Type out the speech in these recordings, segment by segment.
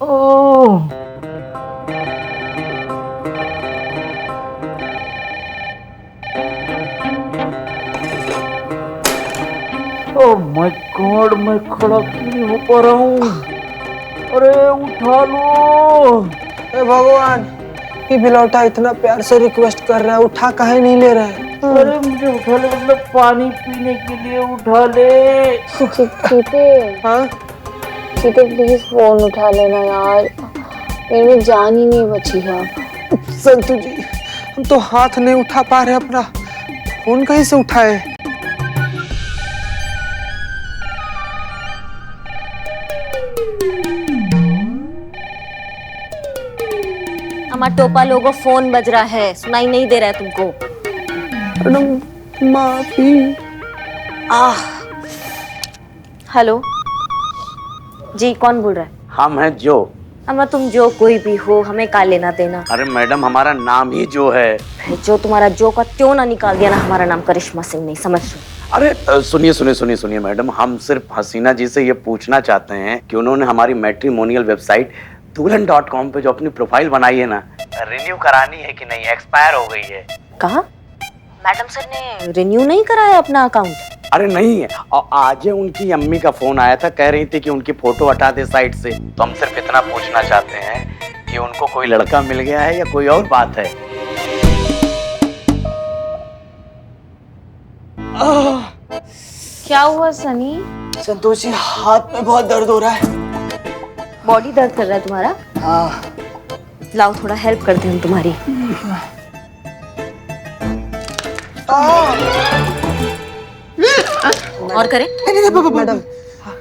Oh, oh my God, मैं खड़ा क्यों नहीं हो पा रहा हूँ? अरे उठा लो। हे भगवान, ये बिलौटा इतना प्यार से रिक्वेस्ट कर रहा है, उठा काहे नहीं ले रहा है? अरे मुझे उठा ले, मतलब पानी पीने के लिए उठा ले। चीते, हाँ चीते प्लीज फोन उठा लेना यार, मेरे में जान ही नहीं बची है। संतु जी, हम तो हाथ नहीं उठा पा रहे अपना, फोन कहीं से उठाए? हमारा टोपा लोगो फोन बज रहा है, सुनाई नहीं दे रहा है तुमको? मैडम माफी। हेलो जी, कौन बोल रहा है? हम हैं जो। अम्मा तुम जो कोई भी हो, हमें का लेना देना। अरे मैडम, हमारा नाम ही जो है। जो तुम्हारा जो का त्यों ना निकाल दिया ना, हमारा नाम करिश्मा सिंह नहीं, समझ लो। अरे सुनिए सुनिए सुनिए सुनिए मैडम, हम सिर्फ हसीना जी से ये पूछना चाहते हैं कि उन्होंने हमारी मैट्रिमोनियल वेबसाइट dulan.com पे जो अपनी प्रोफाइल बनाई है ना, रिन्यू करानी है कि नहीं, एक्सपायर हो गई है। कहा? मैडम सर ने रिन्यू नहीं कराया अपना अकाउंट? अरे नहीं है, और आज उनकी अम्मी का फोन आया था, कह रही थी कि उनकी फोटो हटा दे साइट से। तो हम सिर्फ इतना पूछना चाहते हैं कि उनको कोई लड़का मिल गया है या कोई और बात है। क्या हुआ सनी? संतोष जी, हाथ में बहुत दर्द हो रहा है। बॉडी दर्द कर रहा है तुम्हारा? हाँ। लाओ थोड़ा हेल्प करते हैं तुम्हारी। और करें? मैडम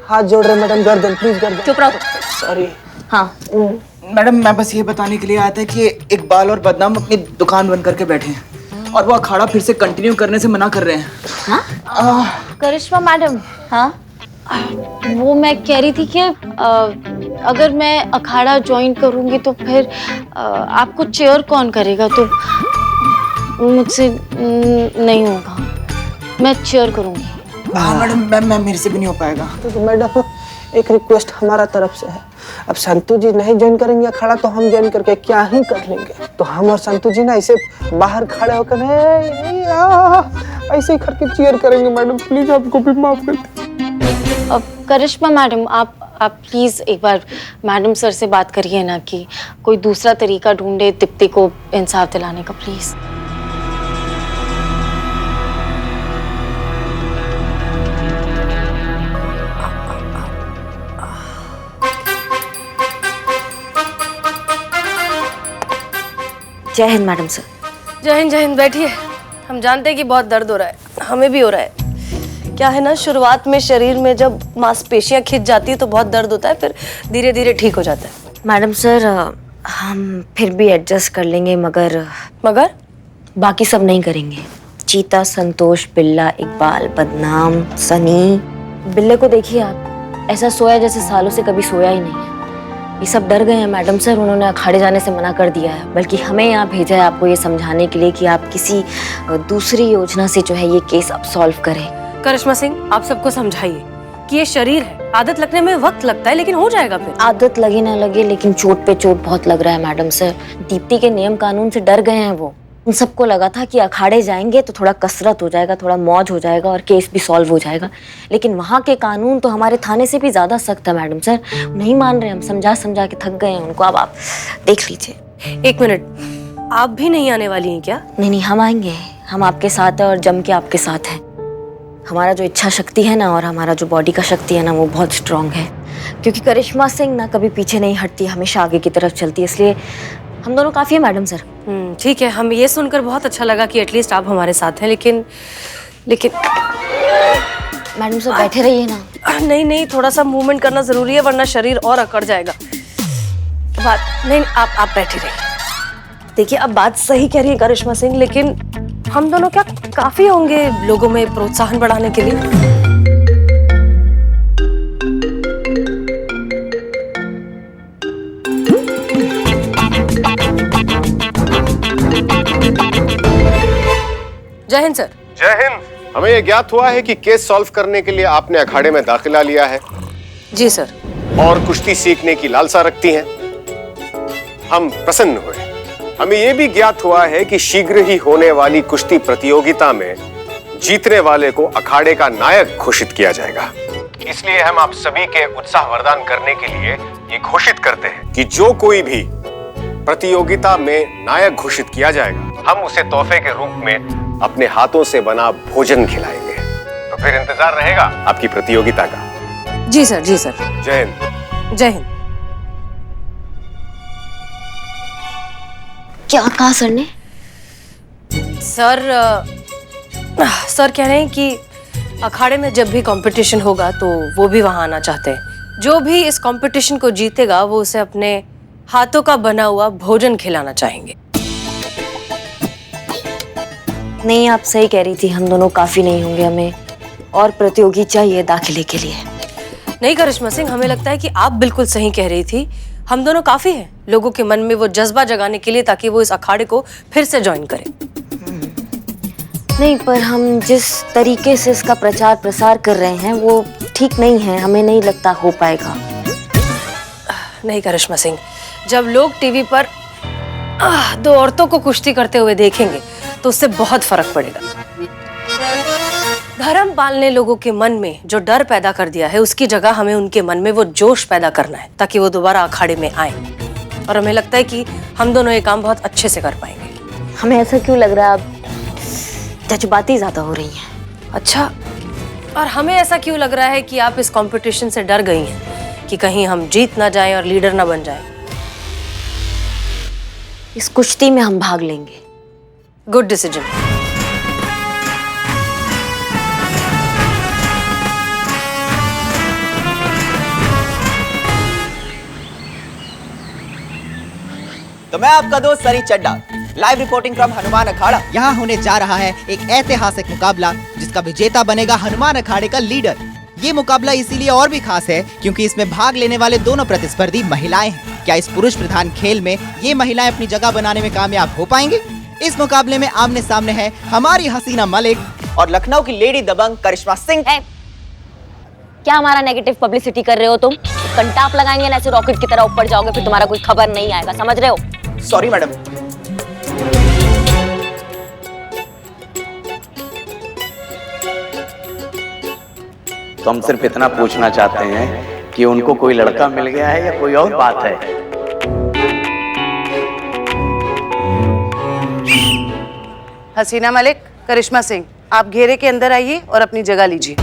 हाथ जोड़ रहे मैडम, गर्दन प्लीज, गर्दन। चुप रहो। सॉरी। हाँ मैडम, मैं बस ये बताने के लिए आया था कि इकबाल और बदनाम अपनी दुकान बंद करके बैठे हैं और वो अखाड़ा फिर से कंटिन्यू करने से मना कर रहे हैं। हाँ? करिश्मा मैडम, हाँ वो मैं कह रही थी कि अगर मैं अखाड़ा ज्वाइन करूंगी तो फिर आपको चेयर कौन करेगा? तो मुझसे नहीं होगा, मैं चेयर करूंगी। हाँ मैडम, मैं मेरे से भी नहीं हो पाएगा। तो मैडम एक रिक्वेस्ट हमारा तरफ से है, अब संतु जी नहीं ज्वाइन करेंगे अखाड़ा तो हम ज्वाइन करके क्या ही कर लेंगे। तो हम और संतु जी ना ऐसे बाहर खड़े होकर ऐसे ही करके चीयर करेंगे। मैडम प्लीज आपको भी माफ कर दीजिए। अब करिश्मा मैडम, आप प्लीज एक बार मैडम सर से बात करिए ना कि कोई दूसरा तरीका ढूंढे दीप्ति को इंसाफ दिलाने का, प्लीज। जय हिंद मैडम सर। जय हिंद, जय हिंद। बैठिए। हम जानते हैं कि बहुत दर्द हो रहा है, हमें भी हो रहा है। क्या है ना, शुरुआत में शरीर में जब मांसपेशियां खिंच जाती है तो बहुत दर्द होता है, फिर धीरे धीरे ठीक हो जाता है। मैडम सर, हम फिर भी एडजस्ट कर लेंगे, मगर बाकी सब नहीं करेंगे। चीता, संतोष, बिल्ला, इकबाल, बदनाम, सनी। बिल्ले को देखिए आप, ऐसा सोया जैसे सालों से कभी सोया ही नहीं है। ये सब डर गए हैं मैडम सर, उन्होंने अखाड़े जाने से मना कर दिया है, बल्कि हमें यहाँ भेजा है आपको ये समझाने के लिए कि आप किसी दूसरी योजना से जो है ये केस अब सॉल्व करें। करिश्मा सिंह, आप सबको समझाइए कि ये शरीर है, आदत लगने में वक्त लगता है, लेकिन हो जाएगा फिर। आदत लगे ना लगे, लेकिन चोट पे चोट बहुत लग रहा है मैडम सर। दीप्ति के नियम कानून से डर गए हैं वो। उन सबको लगा था कि अखाड़े जाएंगे तो थोड़ा कसरत हो जाएगा, थोड़ा मौज हो जाएगा और केस भी सॉल्व हो जाएगा, लेकिन वहाँ के कानून तो हमारे थाने से भी ज्यादा सख्त है मैडम सर। नहीं मान रहे, हम समझा समझा के थक गए हैं उनको। अब आप देख लीजिए। एक मिनट, आप भी नहीं आने वाली हैं क्या? नहीं, हम आएंगे, हम आपके साथ है और जम के आपके साथ है। हमारा जो इच्छा शक्ति है ना और हमारा जो बॉडी का शक्ति है ना, वो बहुत स्ट्रांग है, क्योंकि करिश्मा सिंह ना कभी पीछे नहीं हटती, हमेशा आगे की तरफ चलती है, इसलिए हम दोनों काफी है मैडम सर। ठीक है, हम ये सुनकर बहुत अच्छा लगा कि एटलीस्ट आप हमारे साथ हैं, लेकिन मैडम सर बैठे रहिए ना। नहीं, थोड़ा सा मूवमेंट करना जरूरी है, वरना शरीर और अकड़ जाएगा। नहीं, आप बैठे रहिए। देखिए, अब बात सही कह रही है करिश्मा सिंह, लेकिन हम दोनों क्या काफी होंगे लोगों में प्रोत्साहन बढ़ाने के लिए? जय हिंद सर। जय हिंद। हमें यह ज्ञात हुआ है कि केस सॉल्व करने के लिए आपने अखाड़े में दाखिला लिया है। जी सर। और कुश्ती सीखने की लालसा रखती हैं। हम प्रसन्न हुए। हमें यह भी ज्ञात हुआ है कि शीघ्र ही होने वाली कुश्ती प्रतियोगिता में जीतने वाले को अखाड़े का नायक घोषित किया जाएगा। इसलिए हम आप सभी के उत्साह वर्धन करने के लिए ये घोषित करते हैं कि जो कोई भी प्रतियोगिता में नायक घोषित किया जाएगा, हम उसे तोहफे के रूप में अपने हाथों से बना भोजन खिलाएंगे। तो फिर इंतजार रहेगा आपकी प्रतियोगिता का। जी सर, जी सर। जय हिंद। जय हिंद। क्या कहा सर ने? सर कह रहे हैं कि अखाड़े में जब भी कंपटीशन होगा तो वो भी वहां आना चाहते हैं। जो भी इस कंपटीशन को जीतेगा वो उसे अपने हाथों का बना हुआ भोजन खिलाना चाहेंगे। नहीं, आप सही कह रही थी, हम दोनों काफी नहीं होंगे, हमें और प्रतियोगी चाहिए दाखिले के लिए। नहीं करिश्मा सिंह, हमें लगता है कि आप बिल्कुल सही कह रही थी। हम दोनों काफी हैं लोगों के मन में वो जज्बा जगाने के लिए, ताकि वो इस अखाड़े को फिर से ज्वाइन करें। नहीं, पर हम जिस तरीके से इसका प्रचार प्रसार कर रहे हैं वो ठीक नहीं है, हमें नहीं लगता हो पाएगा। नहीं करिश्मा सिंह, जब लोग टीवी पर दो औरतों को कुश्ती करते हुए देखेंगे तो उससे बहुत फर्क पड़ेगा। धर्मपाल ने लोगों के मन में जो डर पैदा कर दिया है, उसकी जगह हमें उनके मन में वो जोश पैदा करना है, ताकि वो दोबारा अखाड़े में आए। और हमें लगता है कि हम दोनों ये काम बहुत अच्छे से कर पाएंगे। हमें ऐसा क्यों लग रहा है अब जज्बाती ज्यादा हो रही हैं? अच्छा, और हमें ऐसा क्यों लग रहा है कि आप इस कंपटीशन से डर गई हैं कि कहीं हम जीत ना जाएं और लीडर ना बन जाएं? इस कुश्ती में हम भाग लेंगे। Good decision. तो मैं आपका दोस्त सनी चड्डा, लाइव रिपोर्टिंग फ्रॉम हनुमान अखाड़ा। यहाँ होने जा रहा है एक ऐतिहासिक मुकाबला जिसका विजेता बनेगा हनुमान अखाड़े का लीडर। ये मुकाबला इसीलिए और भी खास है क्योंकि इसमें भाग लेने वाले दोनों प्रतिस्पर्धी महिलाएं हैं। क्या इस पुरुष प्रधान खेल में ये महिलाएं अपनी जगह बनाने में कामयाब हो पाएंगे? इस मुकाबले में आमने सामने है हमारी हसीना मलिक और लखनऊ की लेडी दबंग करिश्मा सिंह। क्या हमारा नेगेटिव पब्लिसिटी कर रहे हो तुम? कंटाप लगाएंगे ना, ऐसे रॉकेट की तरह ऊपर जाओगे, फिर तुम्हारा कोई खबर नहीं आएगा, समझ रहे हो? Sorry madam. तो हम सिर्फ इतना पूछना चाहते हैं कि उनको कोई लड़का मिल गया है या कोई और बात है? हसीना मलिक, करिश्मा सिंह, आप घेरे के अंदर आइए और अपनी जगह लीजिए।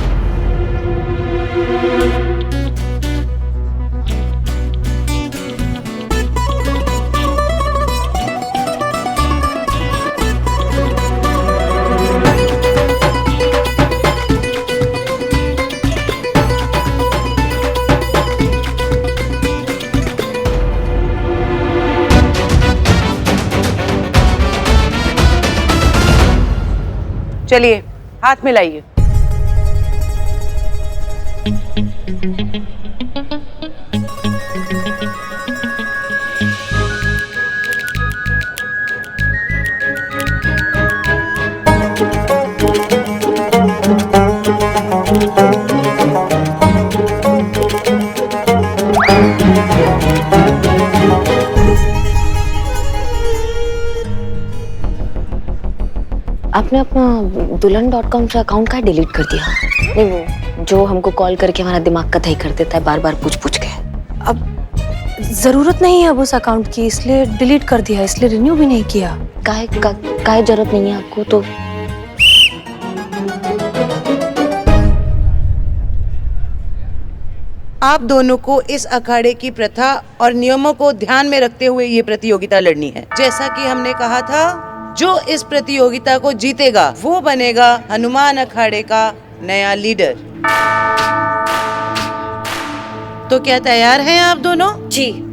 चलिए, हाथ मिलाइए। आपने अपना दुल्हन.com से अकाउंट का डिलीट कर दिया? नहीं, वो जो हमको कॉल करके हमारा दिमाग कतई कर देता है बार बार पूछ के। अब जरूरत नहीं है अब उस अकाउंट की, इसलिए डिलीट कर दिया, इसलिए रिन्यू भी नहीं किया। काहे जरूरत नहीं है आपको? तो आप दोनों को इस अखाड़े की प्रथा और नियमों को ध्यान में रखते हुए ये प्रतियोगिता लड़नी है। जैसा कि हमने कहा था, जो इस प्रतियोगिता को जीतेगा वो बनेगा हनुमान अखाड़े का नया लीडर। तो क्या तैयार हैं आप दोनों? जी।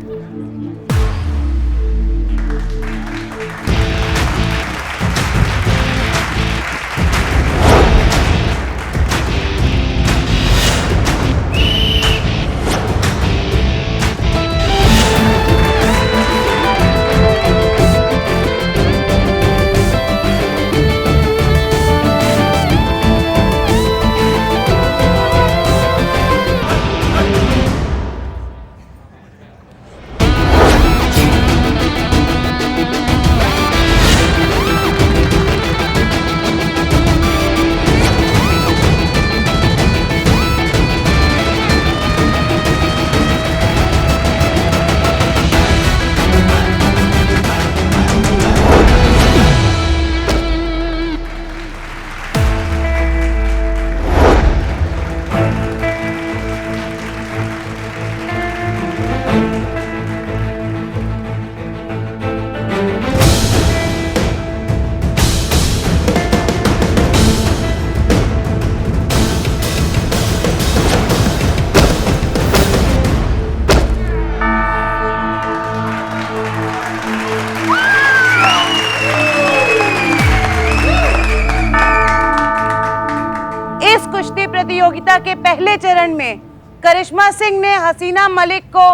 प्रतियोगिता के पहले चरण में करिश्मा सिंह ने हसीना मलिक को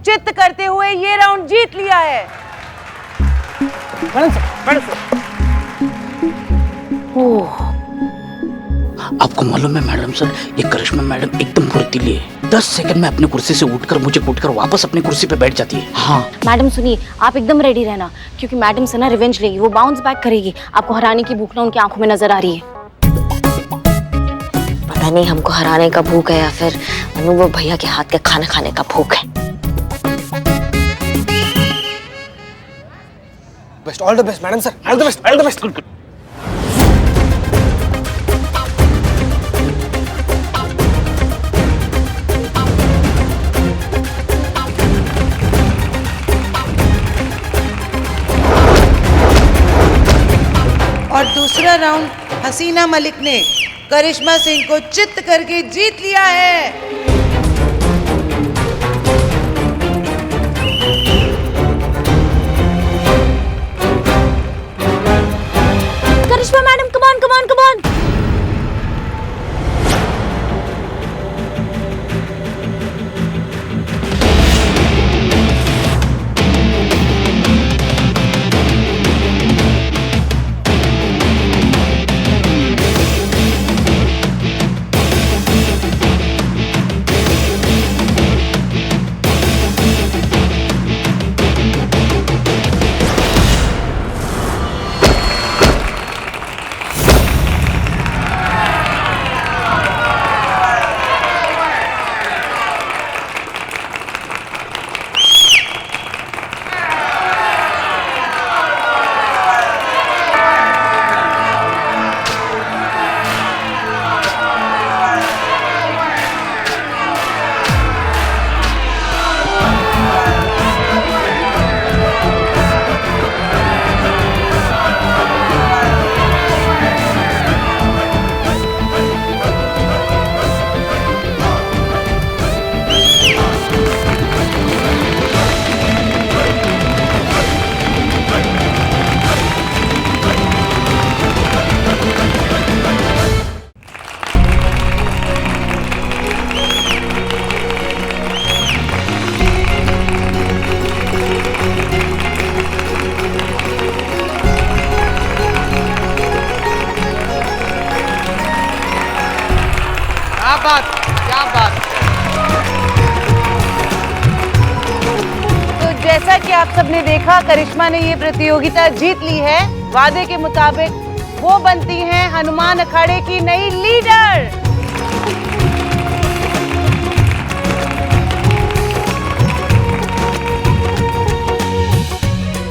चित्त करते हुए ये राउंड जीत लिया है। आपको मालूम है मैडम सर, ये करिश्मा मैडम एकदम फुर्तीली है। 10 सेकंड में अपनी कुर्सी से उठकर मुझे कूटकर वापस अपनी कुर्सी पे बैठ जाती है। हाँ मैडम सुनिए, आप एकदम रेडी रहना, क्योंकि मैडम से ना रिवेंज लेगी, वो बाउंस बैक करेगी। आपको हराने की भूख ना उनकी आंखों में नजर आ रही है। पता नहीं हमको हराने का भूख है या फिर अनुभव भैया के हाथ का खाना खाने का भूख है। Best, all the best madam sir, all the best, all the best. और दूसरा राउंड हसीना मलिक ने करिश्मा सिंह को चित्त करके जीत लिया है। Karishma madam, come on come on come on. क्या बात। तो जैसा कि आप सबने देखा, करिश्मा ने ये प्रतियोगिता जीत ली है। वादे के मुताबिक वो बनती हैं हनुमान अखाड़े की नई लीडर।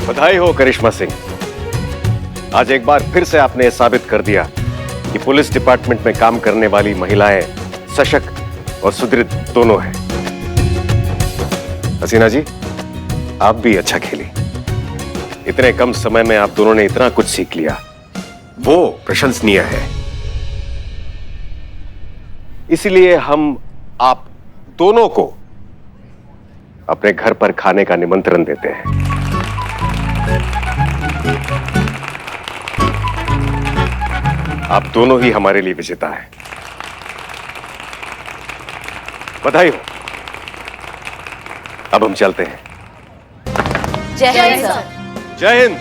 बधाई हो करिश्मा सिंह, आज एक बार फिर से आपने साबित कर दिया कि पुलिस डिपार्टमेंट में काम करने वाली महिलाएं सशक्त और सुदृढ़ दोनों हैं। हसीना जी, आप भी अच्छा खेली। इतने कम समय में आप दोनों ने इतना कुछ सीख लिया, वो प्रशंसनीय है। इसलिए हम आप दोनों को अपने घर पर खाने का निमंत्रण देते हैं। आप दोनों ही हमारे लिए विजेता हैं। बधाई हो। अब हम चलते हैं। जय हिंद सर। जय हिंद।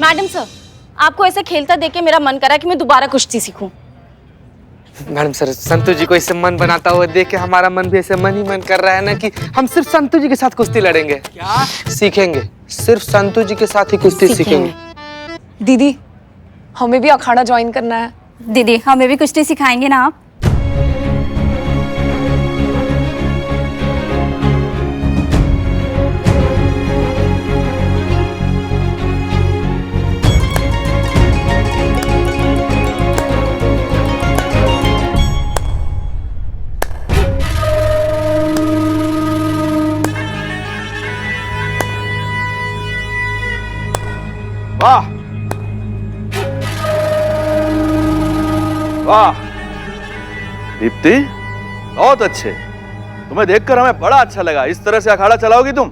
मैडम सर, आपको ऐसे खेलता देख के मेरा मन करा कि मैं दोबारा कुश्ती सीखूं। मैडम सर, संतू जी को इससे मन बनाता हुआ देख के हमारा मन भी ऐसे मन ही मन कर रहा है ना कि हम सिर्फ संतू जी के साथ कुश्ती लड़ेंगे। क्या सीखेंगे? सिर्फ संतू जी के साथ ही कुश्ती सीखेंगे। दीदी, हमें भी अखाड़ा ज्वाइन करना है। दीदी, हमें भी कुश्ती सिखाएंगे ना आप? वाह वाह दीप्ति, बहुत अच्छे। तुम्हें देखकर हमें बड़ा अच्छा लगा। इस तरह से अखाड़ा चलाओगी तुम?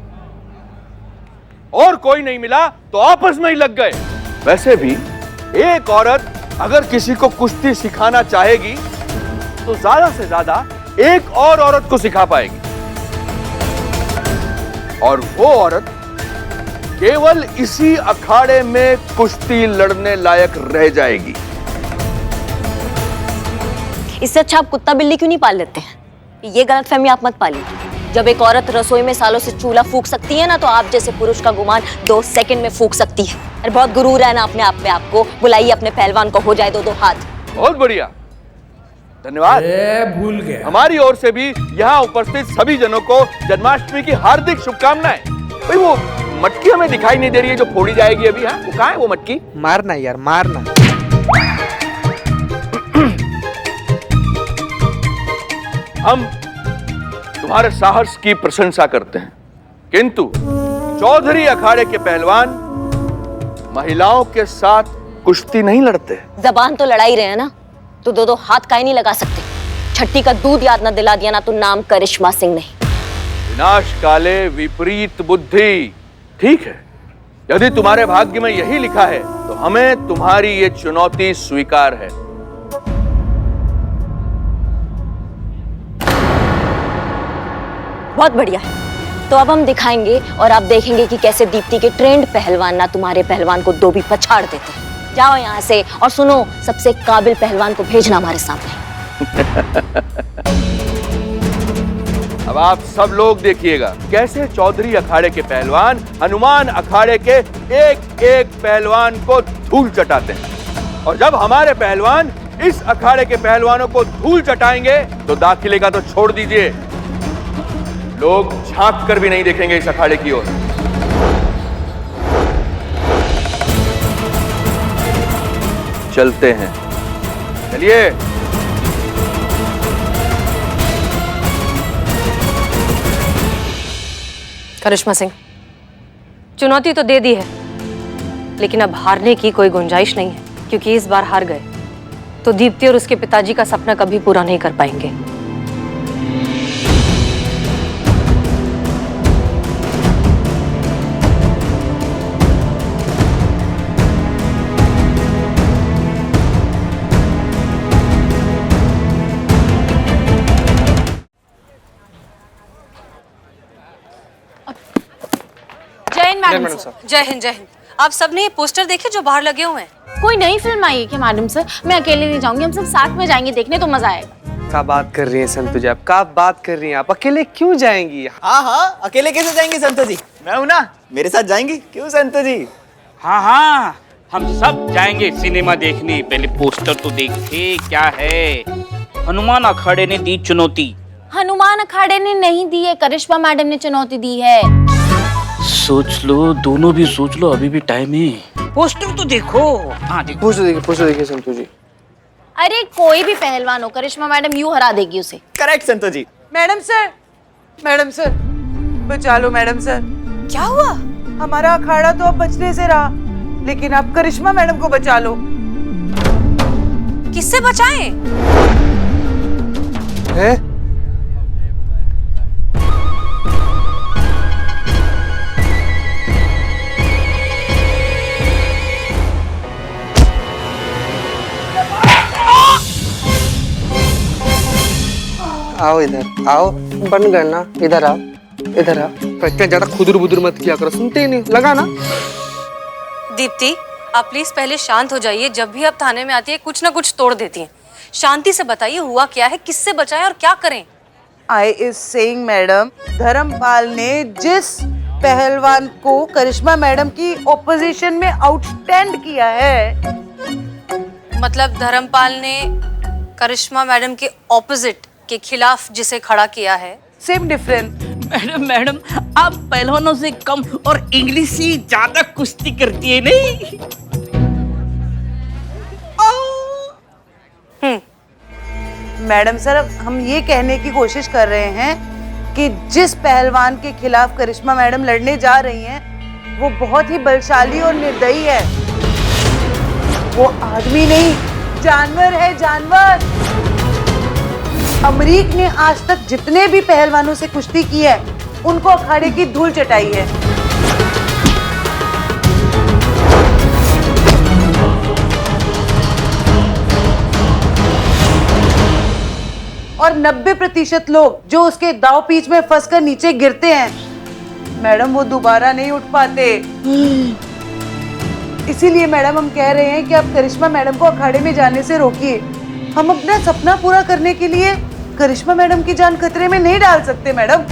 और कोई नहीं मिला तो आपस में ही लग गए। वैसे भी एक औरत अगर किसी को कुश्ती सिखाना चाहेगी तो ज्यादा से ज्यादा एक और औरत को सिखा पाएगी, और वो औरत केवल इसी अखाड़े में कुश्ती लड़ने लायक रह जाएगी। इससे अच्छा आप कुत्ता बिल्ली क्यों नहीं पाल लेते हैं? ये गलतफहमी आप मत पालिए। जब एक औरत रसोई में सालों से चूल्हा फूंक सकती है ना, तो आप जैसे पुरुष का गुमान 2 सेकंड में फूंक सकती है। अरे बहुत गुरूर है ना अपने आप पे आपको। बुलाइए अपने पहलवान को, हो जाए 2-2 हाथ। बहुत बढ़िया, धन्यवाद। भूल गया। हमारी ओर से भी यहाँ उपस्थित सभी जनों को जन्माष्टमी की हार्दिक शुभकामनाएं। भाई वो मटकी हमें दिखाई नहीं दे रही है जो फोड़ी जाएगी अभी। हाँ, वो कहाँ है वो मटकी? मारना यार, मारना। हम तुम्हारे साहस की प्रशंसा करते हैं, किंतु चौधरी अखाड़े के पहलवान महिलाओं के साथ कुश्ती नहीं लड़ते। जबान तो लड़ाई रहे हैं ना, तो 2-2 हाथ काहे नहीं लगा सकते? छठी का दूध याद ना दिला दिया ना, तो नाम करिश्मा सिंह नहीं। विनाश काले विपरीत बुद्धि। ठीक है, यदि तुम्हारे भाग्य में यही लिखा है तो हमें तुम्हारी ये चुनौती स्वीकार है। बहुत बढ़िया है, तो अब हम दिखाएंगे और आप देखेंगे कि कैसे दीप्ति के ट्रेंड पहलवान ना तुम्हारे पहलवान को 2 भी पछाड़ देते हैं। जाओ यहाँ से, और सुनो, सबसे काबिल पहलवान को भेजना हमारे सामने। अब आप सब लोग देखिएगा कैसे चौधरी अखाड़े के पहलवान हनुमान अखाड़े के एक एक पहलवान को धूल चटाते हैं, और जब हमारे पहलवान इस अखाड़े के पहलवानों को धूल चटाएंगे तो दाखिले का तो छोड़ दीजिए, लोग झांक कर भी नहीं देखेंगे इस अखाड़े की ओर। चलते हैं, चलिए। करिश्मा सिंह, चुनौती तो दे दी है, लेकिन अब हारने की कोई गुंजाइश नहीं है, क्योंकि इस बार हार गए तो दीप्ति और उसके पिताजी का सपना कभी पूरा नहीं कर पाएंगे। Madam sir. जय हिंद, जय हिंद। आप सबने ये पोस्टर देखे जो बाहर लगे हुए हैं? कोई नई फिल्म आई है क्या मैडम सर? मैं अकेले नहीं जाऊंगी, हम सब साथ में जाएंगे देखने, तो मजा आएगा। क्या बात कर रही हैं संतु जी आप? क्या बात कर रही हैं आप? अकेले क्यों जाएंगी? हाँ हाँ, अकेले कैसे जाएंगे संतु जी? मैं हूँ ना, मेरे साथ जाएंगी। क्यों संतु जी? हाँ हाँ, हम सब जाएंगे सिनेमा देखने। पहले पोस्टर तो देखते क्या है। हनुमान अखाड़े ने दी चुनौती। हनुमान अखाड़े ने नहीं दी है, करिश्मा मैडम ने चुनौती दी है। सोच लो, दोनों भी सोच लो, अभी भी टाइम है। पोस्टर तो देखो। हाँ देखो। पोस्टर देखिए संतु जी। अरे कोई भी पहलवान हो, करिश्मा मैडम यूं हरा देगी उसे। करेक्ट संतु जी। मैडम सर बचा लो मैडम सर। क्या हुआ? हमारा अखाड़ा तो अब बचने से रहा, लेकिन आप करिश्मा मैडम को बचा लो। किससे बचाएं? हैं? आओ इधर आओ, बन गए ना, इधर आओ, इधर आओ। इतना ज्यादा खुदुर बुदुर मत किया करो, सुनते ही नहीं, लगा ना। दीप्ति, आप प्लीज पहले शांत हो जाइए। जब भी आप थाने में आती है कुछ ना कुछ तोड़ देती हैं। शांति से बताइए हुआ क्या है, किससे बचाएं और क्या करें? I is saying madam, Dharmpal ने जिस पहलवान को करिश्मा मैडम की ओपोजिशन में आउटस्टैंड किया है, मतलब धर्मपाल ने करिश्मा मैडम के ऑपोजिट के खिलाफ जिसे खड़ा किया है। Same difference. मैडम आप पहलवानों से कम और इंग्लिश ही ज्यादा कुश्ती करती है नहीं? मैडम सर, हम ये कहने की कोशिश कर रहे हैं कि जिस पहलवान के खिलाफ करिश्मा मैडम लड़ने जा रही हैं, वो बहुत ही बलशाली और निर्दयी है। वो आदमी नहीं, जानवर है, जानवर। अमरीक ने आज तक जितने भी पहलवानों से कुश्ती की है, उनको अखाड़े की धूल चटाई है। और 90% लोग जो उसके दाव पीच में फंसकर नीचे गिरते हैं मैडम, वो दोबारा नहीं उठ पाते। इसीलिए मैडम हम कह रहे हैं कि आप करिश्मा मैडम को अखाड़े में जाने से रोकिए। हम अपना सपना पूरा करने के लिए करिश्मा मैडम की जान खतरे में नहीं डाल सकते मैडम।